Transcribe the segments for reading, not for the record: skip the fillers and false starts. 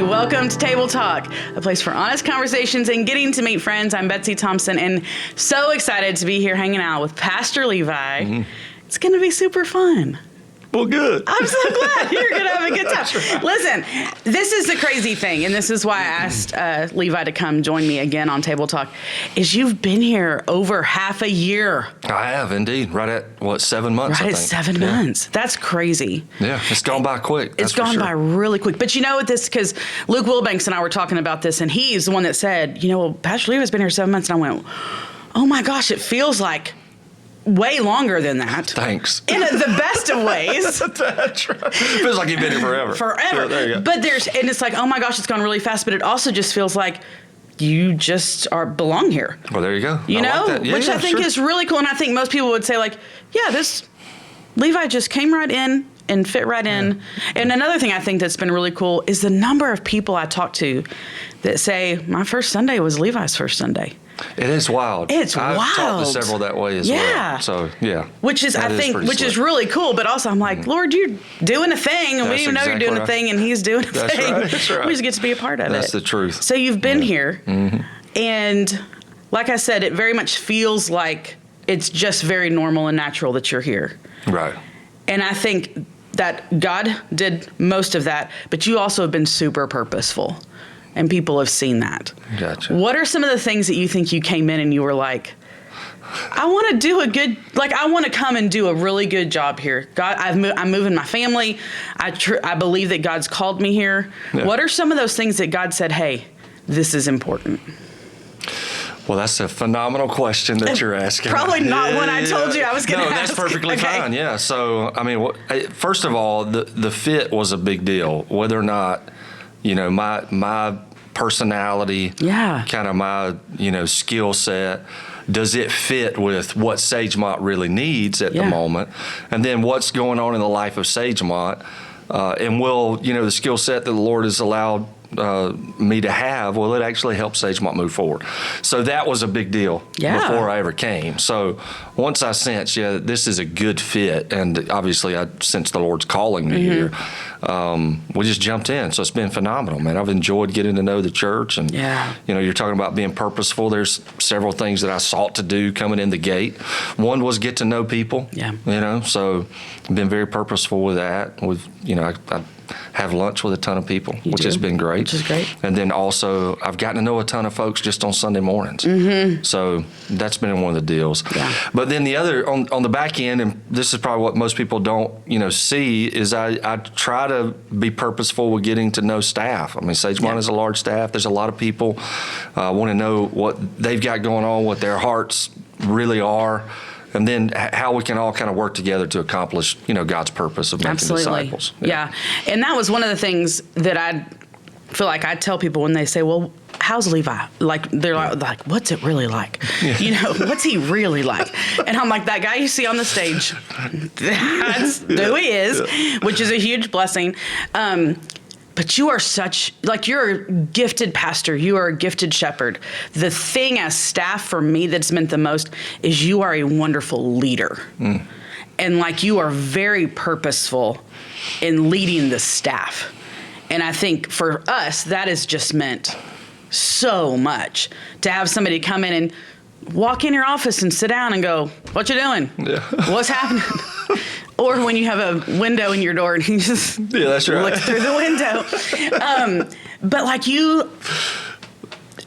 everybody. Welcome to Table Talk, a place for honest conversations and getting to meet friends. I'm Betsy Thompson, and so excited to be here hanging out with Pastor Levi. Mm-hmm. It's going to be super fun. Well, good. I'm so glad you're going to have a good time. Right. Listen, this is the crazy thing, and this is why I asked Levi to come join me again on Table Talk, is you've been here over half a year. I have, indeed. Right at, 7 months, Right I at think. 7 months. That's crazy. Yeah, it's gone by quick. It's gone by really quick. But you know what this, because Luke Wilbanks and I were talking about this, and he's the one that said, well, Pastor Levi's been here 7 months, and I went, oh my gosh, it feels like way longer than that. Thanks. In the best of ways. That's right. Feels like you've been here forever. Forever. So, there you go. But and it's like, oh my gosh, it's gone really fast, but it also just feels like you just belong here. Well, there you go. You know? Like that. Yeah, which I think is really cool. And I think most people would say, like, yeah, this Levi just came right in and fit right in. Yeah. And another thing I think that's been really cool is the number of people I talk to that say, my first Sunday was Levi's first Sunday. It is wild. I've talked to several that way as well. So, yeah. Which is, is really cool. But also, I'm like, Lord, you're doing a thing, and we didn't even know you're doing a thing, and He's doing a thing. Right. That's right. We just get to be a part of it. That's the truth. So you've been here, and like I said, it very much feels like it's just very normal and natural that you're here. Right. And I think that God did most of that, but you also have been super purposeful. And people have seen that. Gotcha. What are some of the things that you think you came in and you were like, I want to do I want to come and do a really good job here. God, I'm moving my family. I believe that God's called me here. Yeah. What are some of those things that God said, hey, this is important? Well, that's a phenomenal question that you're asking. Probably not one I told you I was going to ask. No, that's perfectly fine. Yeah. So, I mean, first of all, the fit was a big deal. Whether or not, my personality, kind of my, skill set, does it fit with what Sagemont really needs at the moment? And then what's going on in the life of Sagemont? And will, the skill set that the Lord has allowed me to have, will it actually help Sagemont move forward? So that was a big deal before I ever came. So once I sensed, this is a good fit, and obviously I sensed the Lord's calling me here, we just jumped in. So it's been phenomenal, man. I've enjoyed getting to know the church, and you're talking about being purposeful. There's several things that I sought to do coming in the gate. One was get to know people. So I've been very purposeful with that. I have lunch with a ton of people, which has been great. Which is great. And then also, I've gotten to know a ton of folks just on Sunday mornings. So that's been one of the deals. Yeah. But then the other, on the back end, and this is probably what most people don't, see, is I try to be purposeful with getting to know staff. I mean, Sagemont is a large staff. There's a lot of people want to know what they've got going on, what their hearts really are, and then how we can all kind of work together to accomplish, God's purpose of making disciples. Yeah. And that was one of the things that I feel like I tell people when they say, well, how's Levi? Like, they're like, what's it really like? What's he really like? And I'm like, that guy you see on the stage, that's who he is, which is a huge blessing. But you are you're a gifted pastor. You are a gifted shepherd. The thing as staff for me that's meant the most is you are a wonderful leader. And you are very purposeful in leading the staff. And I think for us, that has just meant so much to have somebody come in and walk in your office and sit down and go, what you doing? Yeah. What's happening? Or when you have a window in your door and you just look through the window. But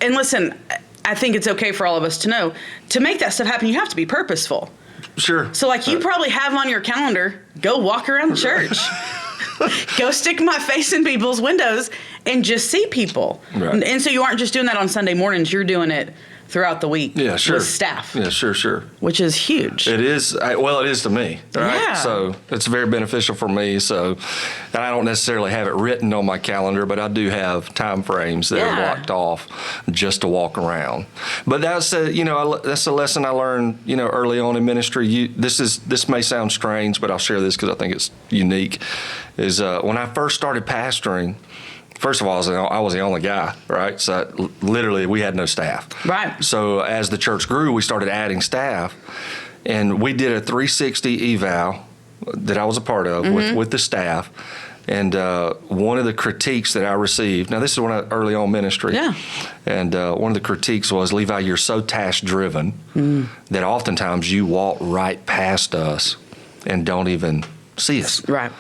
and listen, I think it's okay for all of us to know, to make that stuff happen, you have to be purposeful. Sure. So you probably have on your calendar, go walk around the church. Go stick my face in people's windows and just see people. Right. And so you aren't just doing that on Sunday mornings, you're doing it throughout the week with staff. Yeah, sure. Which is huge. It is. It is to me. Right? Yeah. So it's very beneficial for me. So, and I don't necessarily have it written on my calendar, but I do have time frames that are blocked off just to walk around. But that's that's a lesson I learned, early on in ministry. This may sound strange, but I'll share this because I think it's unique. Is when I first started pastoring, first of all, I was the only guy, right? So literally, we had no staff. Right. So as the church grew, we started adding staff, and we did a 360 eval that I was a part of with the staff. And one of the critiques that I received, now this is when I early on ministry, and one of the critiques was, Levi, you're so task-driven that oftentimes you walk right past us and don't even see us. Right.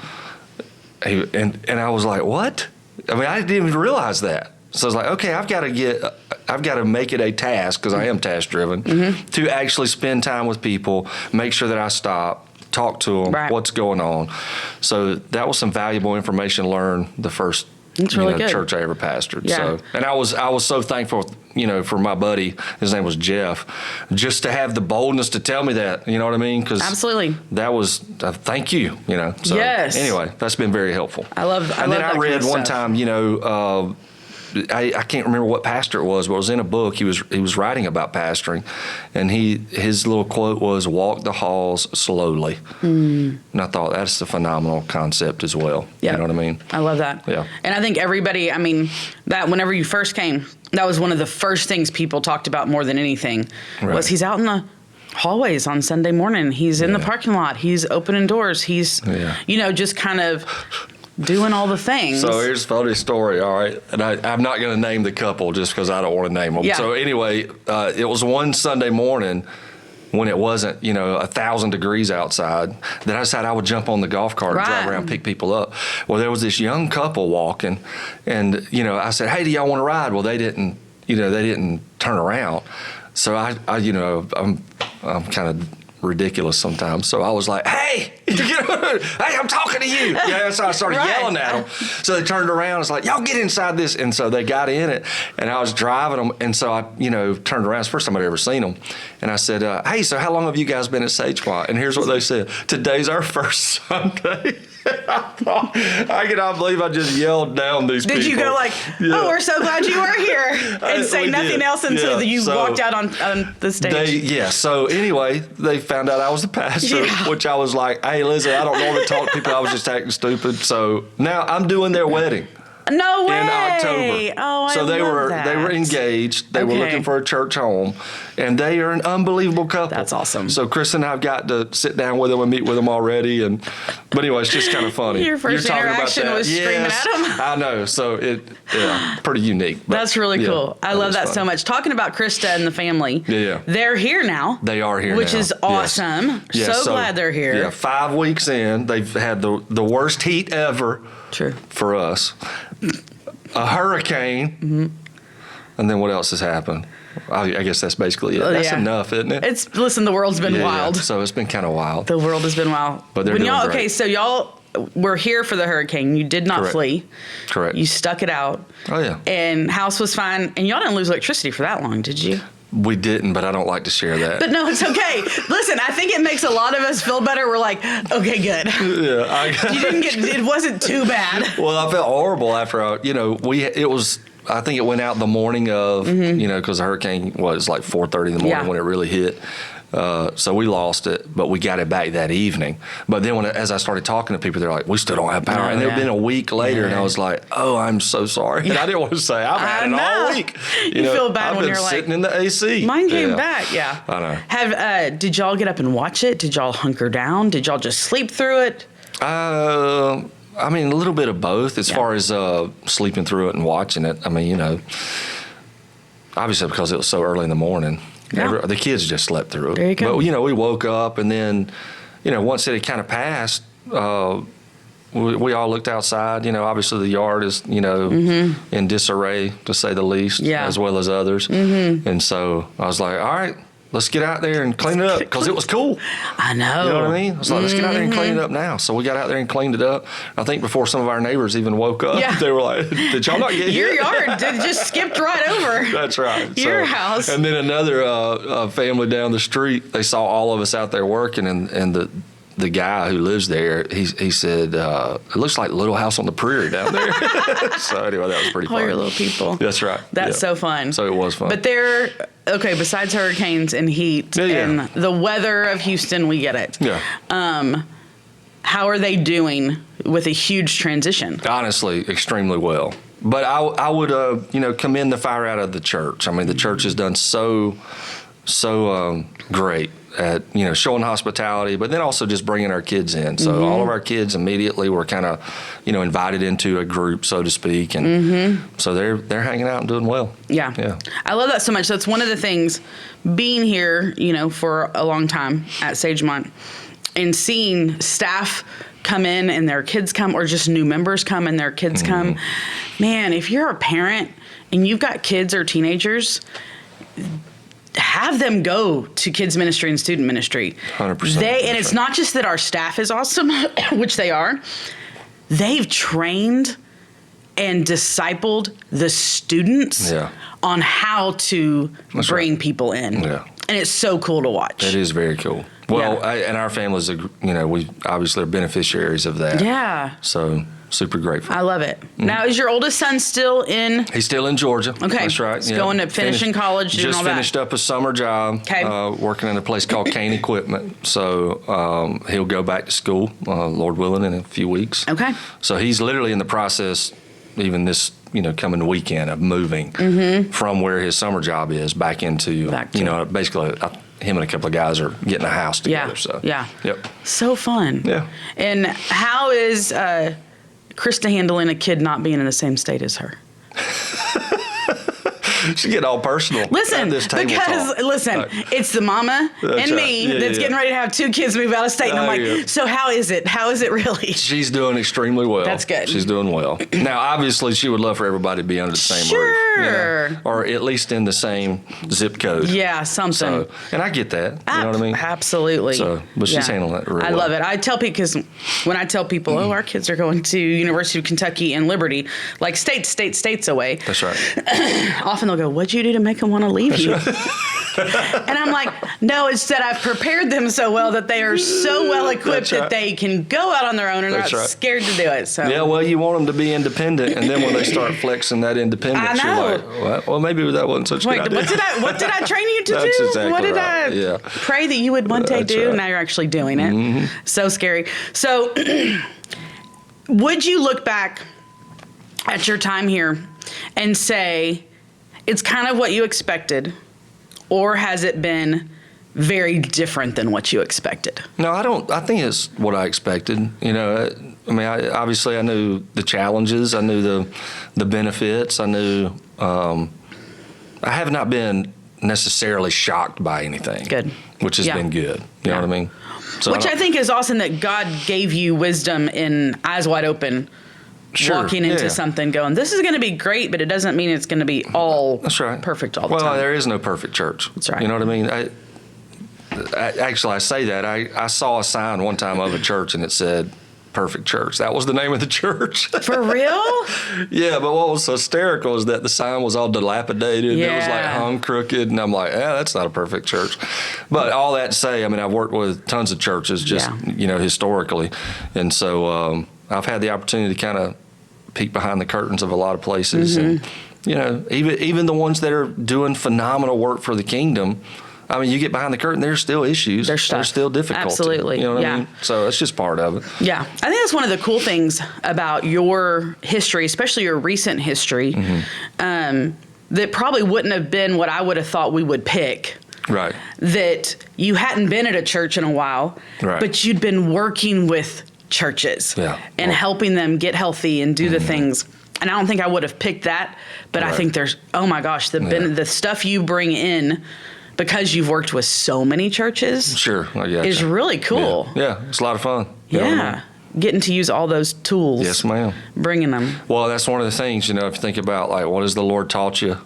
And I was like, what? I mean, I didn't even realize that. So I was like, okay, I've got to make it a task, because I am task-driven, to actually spend time with people, make sure that I stop, talk to them, what's going on. So that was some valuable information learned the first church I ever pastored. Yeah. So, and I was so thankful, for my buddy, his name was Jeff, just to have the boldness to tell me that, you know what I mean? Because absolutely, that was thank you, So yes. Anyway, that's been very helpful. I love. And then I read kind of one stuff. time, I can't remember what pastor it was, but it was in a book. He was writing about pastoring, and his little quote was, "Walk the halls slowly." And I thought that's a phenomenal concept as well. Yeah. You know what I mean? I love that. Yeah. And I think everybody, that whenever you first came, that was one of the first things people talked about more than anything, was he's out in the hallways on Sunday morning. He's in the parking lot. He's opening doors. He's, just kind of doing all the things. So here's a funny story, all right? And I'm not going to name the couple just because I don't want to name them. Yeah. So anyway, it was one Sunday morning when it wasn't, 1,000 degrees outside, that I decided I would jump on the golf cart and drive around and pick people up. Well, there was this young couple walking, and, I said, hey, do y'all want to ride? Well, they didn't turn around. So I'm kind of ridiculous sometimes. So I was like, hey, I'm talking to you. So I started yelling at them. So they turned around. It's like, y'all get inside this. And so they got in it, and I was driving them. And so I, turned around. It's the first time I'd ever seen them. And I said, hey, so how long have you guys been at Sagemont? And here's what they said. Today's our first Sunday. I cannot believe I just yelled down these people. Did you go like, oh, we're so glad you were here, and say nothing else until you walked out on the stage? So anyway, they found out I was the pastor, which I was like, hey, listen, I don't normally talk to people. I was just acting stupid. So now I'm doing their wedding. No way! In October. Oh, I so they love were that. they were engaged. They were looking for a church home, and they are an unbelievable couple. That's awesome. So Chris and I've got to sit down with them and meet with them already. But anyway, it's just kind of funny. Your first interaction was screaming at them. I know. So pretty unique. But that's really cool. I love that so much. Talking about Krista and the family. They're here now. They are here, which now. is awesome. Yes. So glad they're here. Yeah, 5 weeks in, they've had the worst heat ever. True. For us. A hurricane, and then what else has happened? I guess that's basically it. That's enough, isn't it? Listen, the world's been wild. So it's been kind of wild. The world has been wild. But they're doing great. Okay, so y'all were here for the hurricane. You did not flee. Correct. You stuck it out. Oh, yeah. And house was fine. And y'all didn't lose electricity for that long, did you? We didn't, but I don't like to share that. But no, it's okay. Listen, I think it makes a lot of us feel better. We're like, okay, good. Yeah, it wasn't too bad. Well, I felt horrible after I think it went out the morning of, because the hurricane was like 4:30 in the morning when it really hit. So we lost it, but we got it back that evening. But then as I started talking to people, they're like, we still don't have power. And it had been a week later, and I was like, oh, I'm so sorry. And I didn't want to say, I've had it all week. You feel bad when you're like, sitting in the AC. Mine came back, I know. Did y'all get up and watch it? Did y'all hunker down? Did y'all just sleep through it? A little bit of both as far as sleeping through it and watching it. Obviously because it was so early in the morning. Yeah. The kids just slept through it. There you go. But, we woke up, and then, once it had kind of passed, we all looked outside. Obviously the yard is, in disarray, to say the least, as well as others. And so I was like, all right, let's get out there and clean it up, because it was cool. I know. You know what I mean? I was like, let's get out there and clean it up now. So we got out there and cleaned it up. I think before some of our neighbors even woke up, they were like, did y'all not get Your hit? yard just skipped right over. That's right. Your house. And then another family down the street, they saw all of us out there working, and the guy who lives there, he said, it looks like Little House on the Prairie down there. So anyway, that was pretty fun. All your little people. That's right. That's so fun. So it was fun. But besides hurricanes and heat and the weather of Houston, we get it. Yeah. How are they doing with a huge transition? Honestly, extremely well. But I would, commend the fire out of the church. The church has done so great at showing hospitality, but then also just bringing our kids in. So all of our kids immediately were kind of invited into a group, so to speak, and so they're hanging out and doing well. Yeah, I love that so much. That's one of the things, being here for a long time at Sagemont and seeing staff come in and their kids come, or just new members come and their kids come. Man, if you're a parent and you've got kids or teenagers, have them go to kids ministry and student ministry. 100%. And it's not just that our staff is awesome, which they are. They've trained and discipled the students on how to bring people in. Yeah. And it's so cool to watch. It is very cool. Well, and our families, we obviously are beneficiaries of that. Yeah. So super grateful. I love it. Now, is your oldest son still in? He's still in Georgia. Okay. That's right. He's going to finishing college and all that. Just finished up a summer job. Okay. Working in a place called Kane Equipment. So he'll go back to school, Lord willing, in a few weeks. Okay. So he's literally in the process, even this coming weekend, of moving from where his summer job is back into basically. Him and a couple of guys are getting a house together. Yep. So fun. Yeah. And how is Krista handling a kid not being in the same state as her? She's getting all personal. Listen, at this table talk. It's the mama and me that's getting ready to have 2 kids move out of state. And I'm like, so how is it? How is it really? She's doing extremely well. That's good. She's doing well. Now, obviously, she would love for everybody to be under the same roof. Or at least in the same zip code. Yeah, something. So, and I get that. You know what I mean? Absolutely. So, but she's handling that really well. I love it. I tell people, because when I tell people, our kids are going to University of Kentucky and Liberty, like states away. That's right. Often they'll go, what'd you do to make them want to leave you? And I'm like, no, it's that I've prepared them so well that they are so well equipped that they can go out on their own and they're not scared to do it. So yeah, well, you want them to be independent, and then when they start flexing that independence, you're like, well, maybe that wasn't such a good idea. What did I train you to do? Exactly what did I pray that you would one day do? Right. Now you're actually doing it. So scary. So would you look back at your time here and say it's kind of what you expected, or has it been very different than what you expected? No, I don't. I think it's what I expected. Obviously I knew the challenges. I knew the benefits. I knew I have not been necessarily shocked by anything. Good. Which has been good. You know what I mean? So which I think is awesome, that God gave you wisdom in eyes wide open. Walking into something going, this is going to be great, but it doesn't mean it's going to be all perfect all the time. Well, there is no perfect church. That's right. You know what I mean? I say that. I saw a sign one time of a church, and it said, Perfect Church. That was the name of the church. For real? Yeah, but what was hysterical is that the sign was all dilapidated. Yeah. It was like hung crooked, and I'm like, that's not a perfect church. But all that to say, I've worked with tons of churches just, historically. And so I've had the opportunity to kind of peek behind the curtains of a lot of places. And, even the ones that are doing phenomenal work for the kingdom, you get behind the curtain, there's still issues. There's still difficulty. Absolutely. You know what I mean? So it's just part of it. Yeah. I think that's one of the cool things about your history, especially your recent history, that probably wouldn't have been what I would have thought we would pick. Right. That you hadn't been at a church in a while, but you'd been working with churches and helping them get healthy and do the things. And I don't think I would have picked that, but I think there's, oh my gosh, the stuff you bring in, because you've worked with so many churches, is really cool. Yeah, it's a lot of fun. Getting to use all those tools. Yes, ma'am. Bringing them. Well, that's one of the things, if you think about, like, what has the Lord taught you,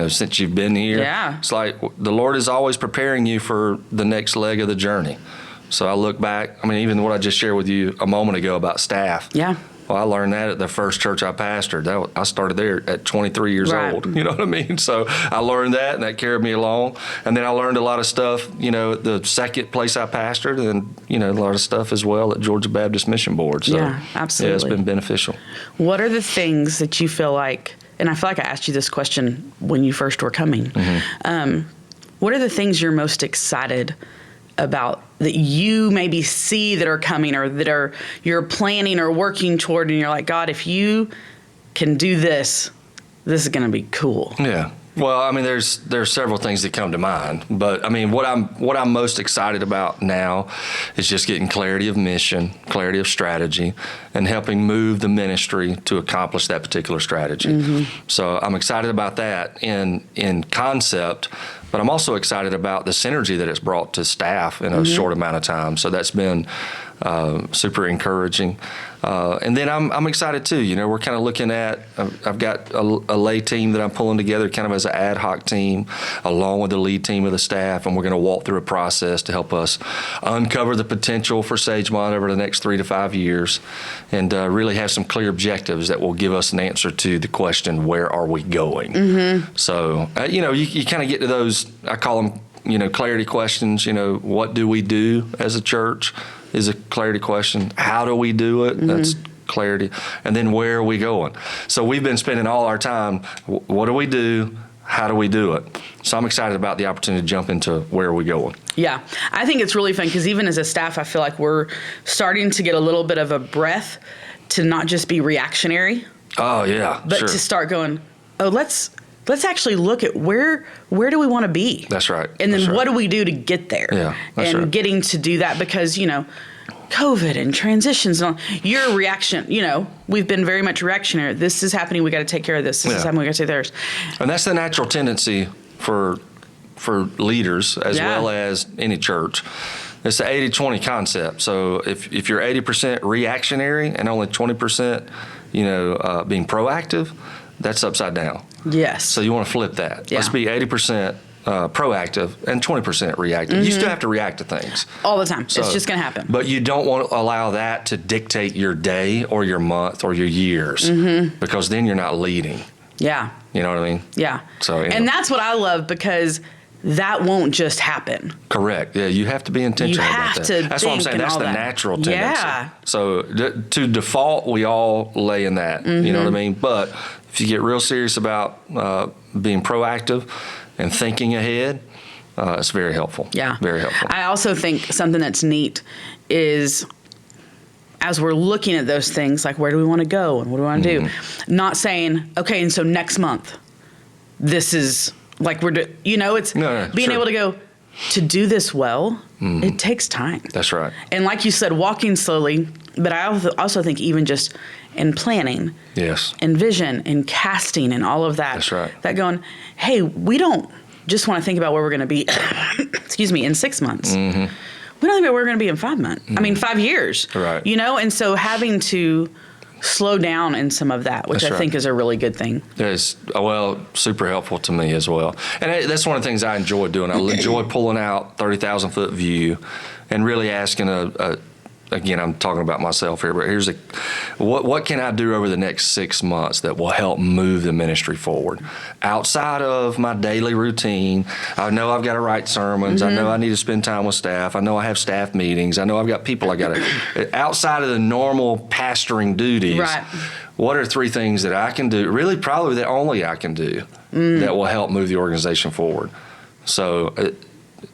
since you've been here? Yeah. It's like the Lord is always preparing you for the next leg of the journey. So I look back, even what I just shared with you a moment ago about staff. Yeah. Well, I learned that at the first church I pastored. I started there at 23 years old. You know what I mean? So I learned that, and that carried me along. And then I learned a lot of stuff, at the second place I pastored, and, a lot of stuff as well at Georgia Baptist Mission Board. So, absolutely. Yeah, it's been beneficial. What are the things that you feel like, and I feel like I asked you this question when you first were coming, what are the things you're most excited about that you maybe see that are coming, or that you're planning or working toward, and you're like, God, if you can do this, this is going to be cool? Yeah. Well, I mean, there's several things that come to mind, but I mean, what I'm most excited about now is just getting clarity of mission, clarity of strategy, and helping move the ministry to accomplish that particular strategy. Mm-hmm. So I'm excited about that in concept, but I'm also excited about the synergy that it's brought to staff in a short amount of time. So that's been super encouraging. And then I'm excited too. You know, we're kind of looking at, I've got a lay team that I'm pulling together kind of as an ad hoc team along with the lead team of the staff. And we're going to walk through a process to help us uncover the potential for Sagemont over the next 3 to 5 years and really have some clear objectives that will give us an answer to the question, where are we going? Mm-hmm. So, you know, you kind of get to those, I call them, you know, clarity questions. You know, what do we do as a church is a clarity question. How do we do it? Mm-hmm. That's clarity. And then where are we going? So we've been spending all our time, what do we do? How do we do it? So I'm excited about the opportunity to jump into where are we going. Yeah, I think it's really fun because even as a staff, I feel like we're starting to get a little bit of a breath to not just be reactionary. Oh, yeah, but to start going, oh, let's actually look at where do we want to be? That's right. And then what do we do to get there? Yeah, that's and right. Getting to do that because, you know, COVID and transitions and all, your reaction, you know, we've been very much reactionary. This is happening. We got to take care of this. This is happening. We got to take theirs. And that's the natural tendency for leaders as well as any church. It's the 80-20 concept. So if you're 80% reactionary and only 20%, you know, being proactive, that's upside down. Yes. So you want to flip that. Yeah. Let's be 80% proactive and 20% reactive. Mm-hmm. You still have to react to things. All the time. So, it's just going to happen. But you don't want to allow that to dictate your day or your month or your years because then you're not leading. Yeah. You know what I mean? Yeah. So, you know. And that's what I love because that won't just happen. Correct. Yeah, you have to be intentional about that. To that's what I'm saying. That's the natural tendency. Yeah. So to default, we all lay in that. You know what I mean? But if you get real serious about being proactive and thinking ahead, it's very helpful. Yeah. Very helpful. I also think something that's neat is as we're looking at those things, like where do we want to go and what do we want to do? Not saying, okay, and so next month, this is like you know, it's being able to go, to do this well, it takes time. That's right. And like you said, walking slowly, but I also think even just in planning. Yes. And vision and casting and all of that. That's right. That going, hey, we don't just want to think about where we're going to be, excuse me, in 6 months. Mm-hmm. We don't think about where we're going to be in 5 months. I mean, 5 years. Right. You know, and so having to slow down in some of that, which I think is a really good thing. It's, well, super helpful to me as well. And that's one of the things I enjoy doing. I enjoy pulling out 30,000-foot view and really asking again, I'm talking about myself here, but here's what can I do over the next 6 months that will help move the ministry forward? Outside of my daily routine, I know I've got to write sermons. I know I need to spend time with staff. I know I have staff meetings. I know I've got people I got to, outside of the normal pastoring duties, what are 3 things that I can do, really probably that only I can do, that will help move the organization forward? So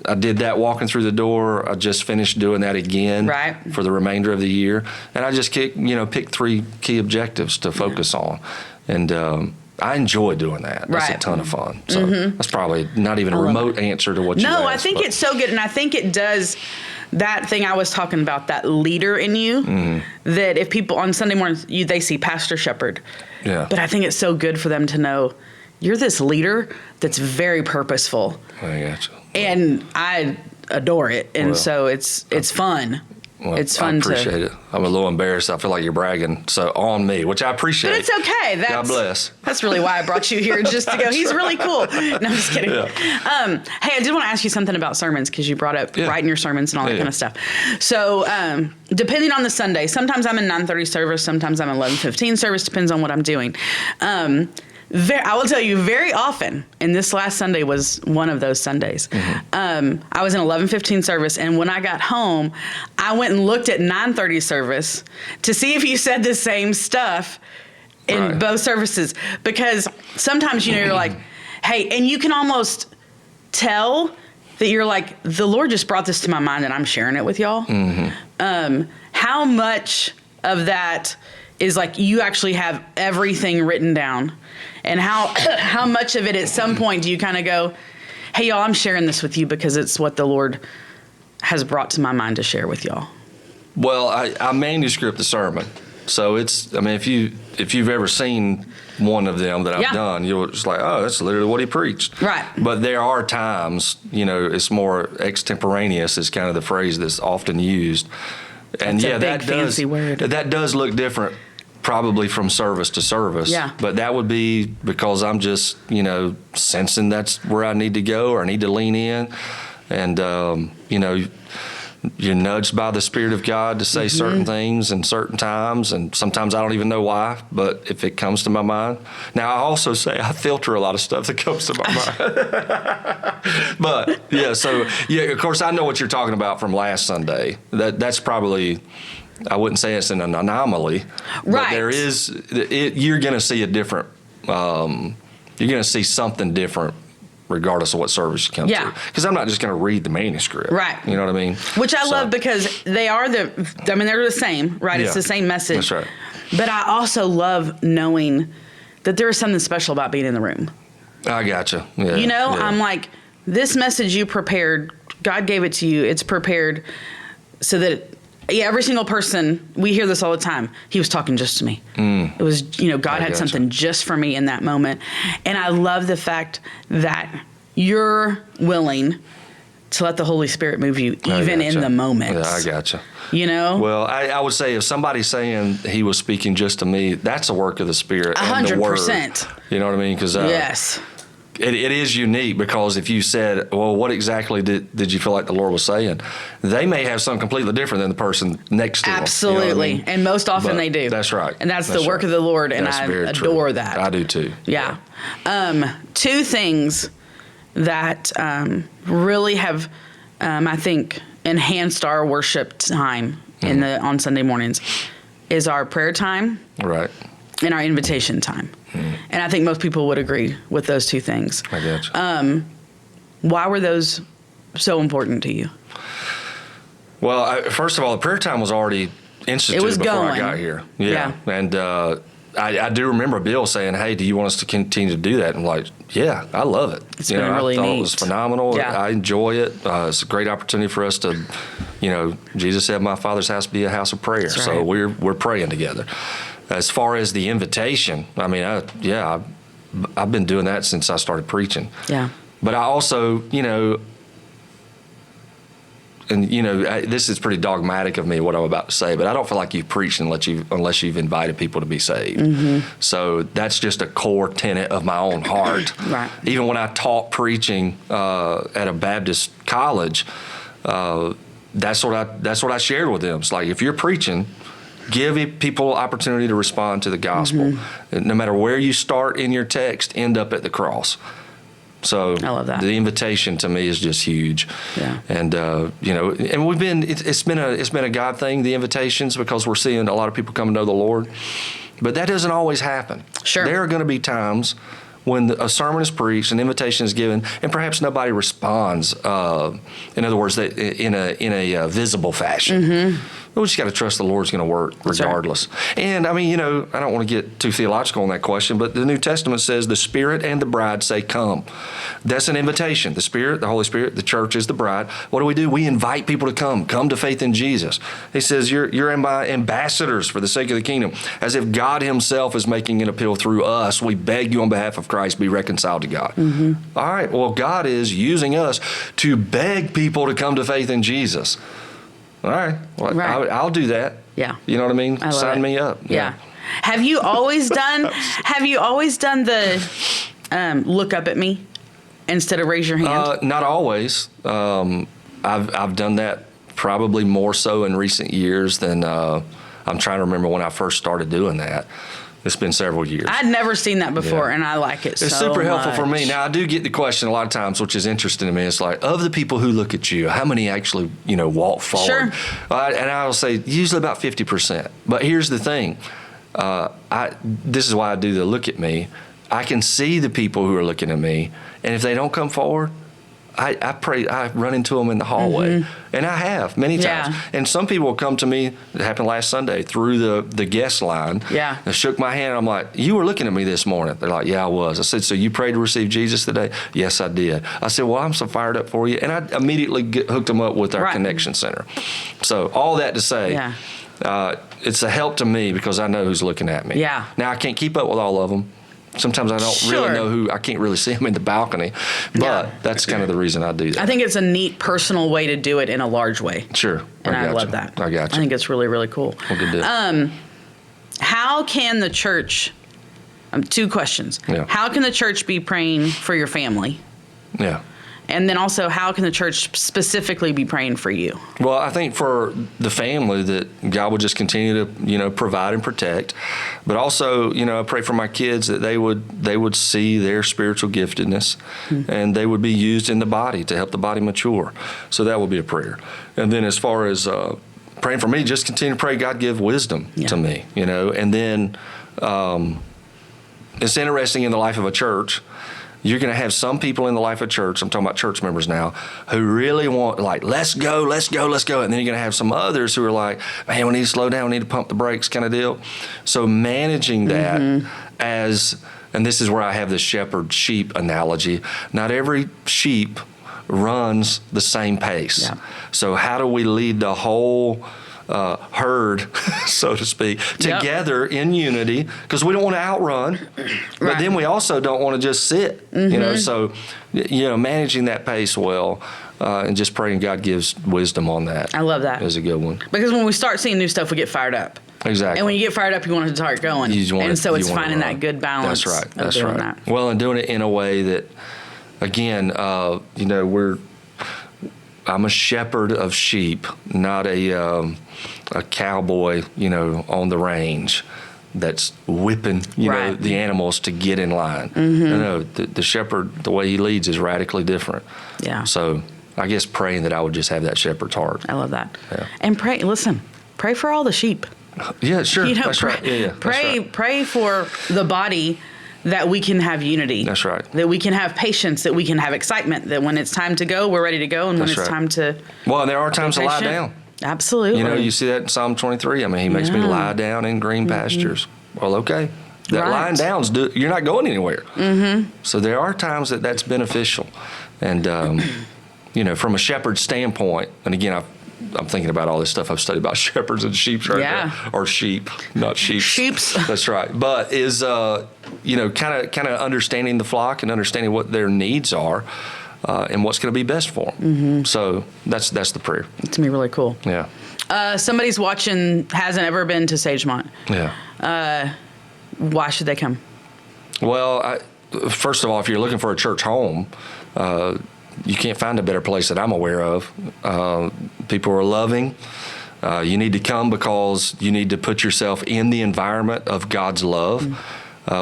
I did that walking through the door. I just finished doing that again for the remainder of the year. And I just picked 3 key objectives to focus on. And I enjoy doing that. That's a ton of fun. So that's probably not even a remote answer to what you asked. No, I think it's so good. And I think it does that thing I was talking about, that leader in you, that if people on Sunday mornings, they see Pastor Shepherd. Yeah. But I think it's so good for them to know you're this leader that's very purposeful. I gotcha. And I adore it. And so it's fun. Well, it's fun. I appreciate it. I'm a little embarrassed. I feel like you're bragging on me, which I appreciate. But it's okay. God bless. That's really why I brought you here, just to go, he's really cool. No, I'm just kidding. Yeah. Hey, I did want to ask you something about sermons because you brought up writing your sermons and all that kind of stuff. So depending on the Sunday, sometimes I'm in 9:30 service, sometimes I'm in 11:15 service, depends on what I'm doing. I will tell you very often, and this last Sunday was one of those Sundays. I was in 11:15 service, and when I got home, I went and looked at 9:30 service to see if you said the same stuff in both services. Because sometimes, you're like, hey, and you can almost tell that you're like, the Lord just brought this to my mind, and I'm sharing it with y'all. How much of that is like you actually have everything written down And how much of it at some point do you kind of go, hey, y'all, I'm sharing this with you because it's what the Lord has brought to my mind to share with y'all? Well, I manuscript the sermon. So it's, I mean, if you've ever seen one of them that I've done, you're just like, oh, that's literally what he preached. Right. But there are times, it's more extemporaneous is kind of the phrase that's often used. And that's a big fancy word. That does look different probably from service to service. Yeah. But that would be because I'm just, sensing that's where I need to go or I need to lean in. And, you're nudged by the Spirit of God to say certain things in certain times, and sometimes I don't even know why, but if it comes to my mind. Now, I also say I filter a lot of stuff that comes to my mind. But, of course, I know what you're talking about from last Sunday. That's probably, I wouldn't say it's an anomaly. Right. But there is, you're going to see a different, you're going to see something different regardless of what service you come to. Because I'm not just going to read the manuscript. Right. You know what I mean? Which I love because they're the same, right? Yeah. It's the same message. That's right. But I also love knowing that there is something special about being in the room. I gotcha. Yeah. I'm like, this message you prepared, God gave it to you. It's prepared so that every single person, we hear this all the time, he was talking just to me. It was, God had something just for me in that moment. And I love the fact that you're willing to let the Holy Spirit move you even in the moment. Yeah, I gotcha. Well, I would say if somebody's saying he was speaking just to me, that's a work of the Spirit 100%. And the Word. You know what I mean? Because yes. It is unique because if you said, well, what exactly did you feel like the Lord was saying? They may have something completely different than the person next to them. Absolutely. You know what I mean? And most often they do. That's right. And that's the work of the Lord, and I adore that. I do too. Yeah. Two things that really have, I think, enhanced our worship time on Sunday mornings is our prayer time. Right. And our invitation time. And I think most people would agree with those two things. I gotcha. Why were those so important to you? Well, first of all, the prayer time was already instituted before I got here. Yeah. And I do remember Bill saying, hey, do you want us to continue to do that? And I'm like, yeah, I love it. It's been really neat. I thought it was phenomenal. Yeah. I enjoy it. It's a great opportunity for us to, Jesus said my Father's house be a house of prayer. That's so right. we're praying together. As far as the invitation, I mean, I've been doing that since I started preaching. Yeah. But I also, this is pretty dogmatic of me, what I'm about to say, but I don't feel like you've preached unless you've invited people to be saved. So that's just a core tenet of my own heart. Right. Even when I taught preaching at a Baptist college, that's what I shared with them. It's like, if you're preaching, give people opportunity to respond to the gospel. No matter where you start in your text, end up at the cross. So I love that. The invitation to me is just huge. Yeah. And and we've been it's been a God thing, the invitations, because we're seeing a lot of people come to know the Lord. But that doesn't always happen. Sure. There are going to be times when a sermon is preached, an invitation is given, and perhaps nobody responds. In other words, in a visible fashion. We just got to trust the Lord's going to work regardless. Right. And I mean, I don't want to get too theological on that question, but the New Testament says the Spirit and the bride say, come. That's an invitation. The Spirit, the Holy Spirit, the church is the bride. What do? We invite people to come to faith in Jesus. He says, you're my ambassadors for the sake of the kingdom. As if God himself is making an appeal through us, we beg you on behalf of Christ, be reconciled to God. All right, well, God is using us to beg people to come to faith in Jesus. All right. Well, right. I'll do that. Yeah. You know what I mean? Sign me up. Yeah. Have you always done the look up at me instead of raise your hand? Not always. I've done that probably more so in recent years than I'm trying to remember when I first started doing that. It's been several years. I'd never seen that before, and I like it so much. It's super helpful for me. Now, I do get the question a lot of times, which is interesting to me. It's like, of the people who look at you, how many actually, walk forward? Sure. And I'll say usually about 50%. But here's the thing. This is why I do the look at me. I can see the people who are looking at me, and if they don't come forward, I pray, I run into them in the hallway. And I have many times. And some people will come to me, it happened last Sunday, through the guest line. Yeah. They shook my hand. I'm like, you were looking at me this morning. They're like, yeah, I was. I said, so you prayed to receive Jesus today? Yes, I did. I said, well, I'm so fired up for you. And I immediately hooked them up with our connection center. So all that to say, it's a help to me because I know who's looking at me. Yeah. Now, I can't keep up with all of them. Sometimes I don't really know who. I can't really see them in the balcony, but that's kind of the reason I do that. I think it's a neat personal way to do it in a large way. Sure. And I love that. I got you. I think it's really, really cool. Well, good deal. How can the church, 2 questions. Yeah. How can the church be praying for your family? Yeah. And then also, how can the church specifically be praying for you? Well, I think for the family that God would just continue to, provide and protect. But also, I pray for my kids that they would see their spiritual giftedness and they would be used in the body to help the body mature. So that would be a prayer. And then as far as praying for me, just continue to pray God give wisdom to me, And then it's interesting in the life of a church. You're going to have some people in the life of church, I'm talking about church members now, who really want, like, let's go, let's go, let's go. And then you're going to have some others who are like, man, we need to slow down, we need to pump the brakes kind of deal. So managing that and this is where I have the shepherd-sheep analogy, not every sheep runs the same pace. Yeah. So how do we lead the whole herd, so to speak, together in unity, because we don't want to outrun, but then we also don't want to just sit, so, managing that pace well, and just praying God gives wisdom on that. I love that. Is a good one. Because when we start seeing new stuff, we get fired up. Exactly. And when you get fired up, you want to start going. And so it's finding that good balance. That's right. That's right. That. Well, and doing it in a way that, again, I'm a shepherd of sheep, not a cowboy, on the range that's whipping, the animals to get in line. No, the shepherd, the way he leads is radically different. Yeah. So I guess praying that I would just have that shepherd's heart. I love that. Yeah. And pray for all the sheep. Yeah, sure. That's right. Yeah. Pray for the body, that we can have unity. That's right. That we can have patience, that we can have excitement, that when it's time to go, we're ready to go, and when it's time to... Well, and there are times to lie down. Absolutely. You see that in Psalm 23. I mean, he makes me lie down in green pastures. Well, okay. That lying down's you're not going anywhere. So there are times that's beneficial. And, from a shepherd's standpoint, and again, I'm thinking about all this stuff I've studied about shepherds and sheep right there. Or sheep, not sheep. Sheeps. That's right. But is, kind of understanding the flock and understanding what their needs are and what's going to be best for them. So that's the prayer. It's going to be really cool. Yeah. Somebody's watching, hasn't ever been to Sagemont. Yeah. Why should they come? Well, first of all, if you're looking for a church home, you can't find a better place that I'm aware of. People are loving. You need to come because you need to put yourself in the environment of God's love.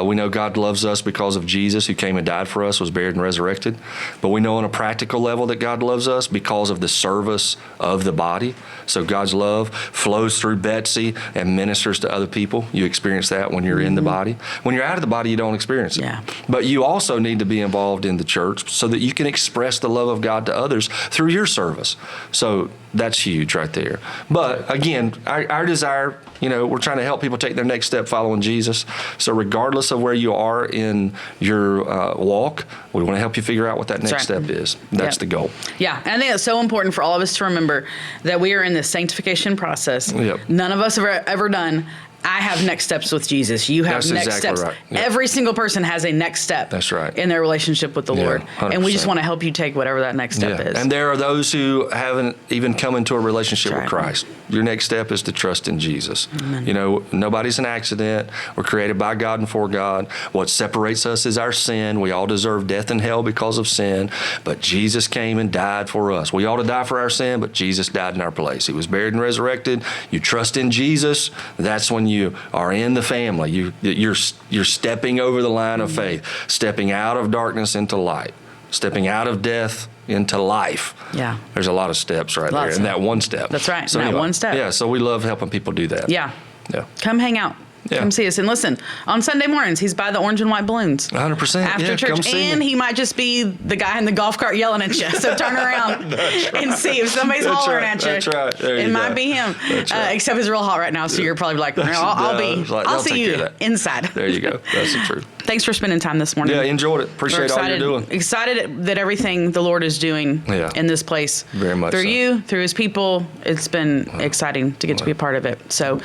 We know God loves us because of Jesus, who came and died for us, was buried and resurrected. But we know on a practical level that God loves us because of the service of the body. So God's love flows through Betsy and ministers to other people. You experience that when you're in the body. When you're out of the body, you don't experience it. Yeah. But you also need to be involved in the church so that you can express the love of God to others through your service. So that's huge right there. But again, our desire, we're trying to help people take their next step following Jesus. So regardless of where you are in your walk, we want to help you figure out what that next step is. That's the goal. Yeah, and I think it's so important for all of us to remember that we are in this sanctification process. Yep. None of us have ever done. I have next steps with Jesus. You have next steps. Right. Yep. Every single person has a next step. That's right. In their relationship with the Lord. 100%. And we just want to help you take whatever that next step is. And there are those who haven't even come into a relationship with Christ. Your next step is to trust in Jesus. Amen. Nobody's an accident. We're created by God and for God. What separates us is our sin. We all deserve death and hell because of sin. But Jesus came and died for us. We ought to die for our sin, but Jesus died in our place. He was buried and resurrected. You trust in Jesus, that's when you are in the family. You're stepping over the line of faith, stepping out of darkness into light, stepping out of death into life. Yeah. There's a lot of steps right there in that one step. That's right. So that one step. Yeah. So we love helping people do that. Yeah. Yeah. Come hang out. Come see us. And listen, on Sunday mornings, he's by the orange and white balloons. 100%. After church. Come see and me. he might just be the guy in the golf cart yelling at you. So turn around and see if somebody's hollering at you. That's right. There you it go. might be him. Right. Except it's real hot right now, so you're probably like, I'll see you inside. There you go. That's the truth. Thanks for spending time this morning. Yeah, enjoyed it. Appreciate all you're doing. Excited that everything the Lord is doing in this place. Very much through so. you, through his people. It's been exciting to get to be a part of it. So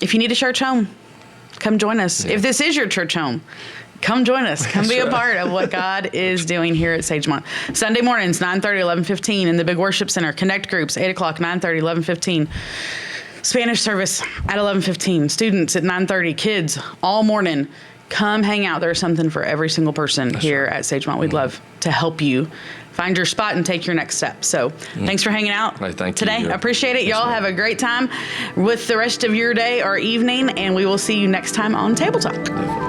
if you need a church home, come join us. If this is your church home, come join us. Come be a part of what God is doing here at Sagemont. Sunday mornings, 9:30, 11:15 in the big worship center. Connect groups, 8 o'clock, 9:30, 11:15. Spanish service at 11:15. Students at 9:30. Kids all morning. Come hang out. There's something for every single person here at Sagemont. We'd love to help you find your spot and take your next step. So thanks for hanging out today. I appreciate it. Y'all have a great time with the rest of your day or evening, and we will see you next time on Table Talk.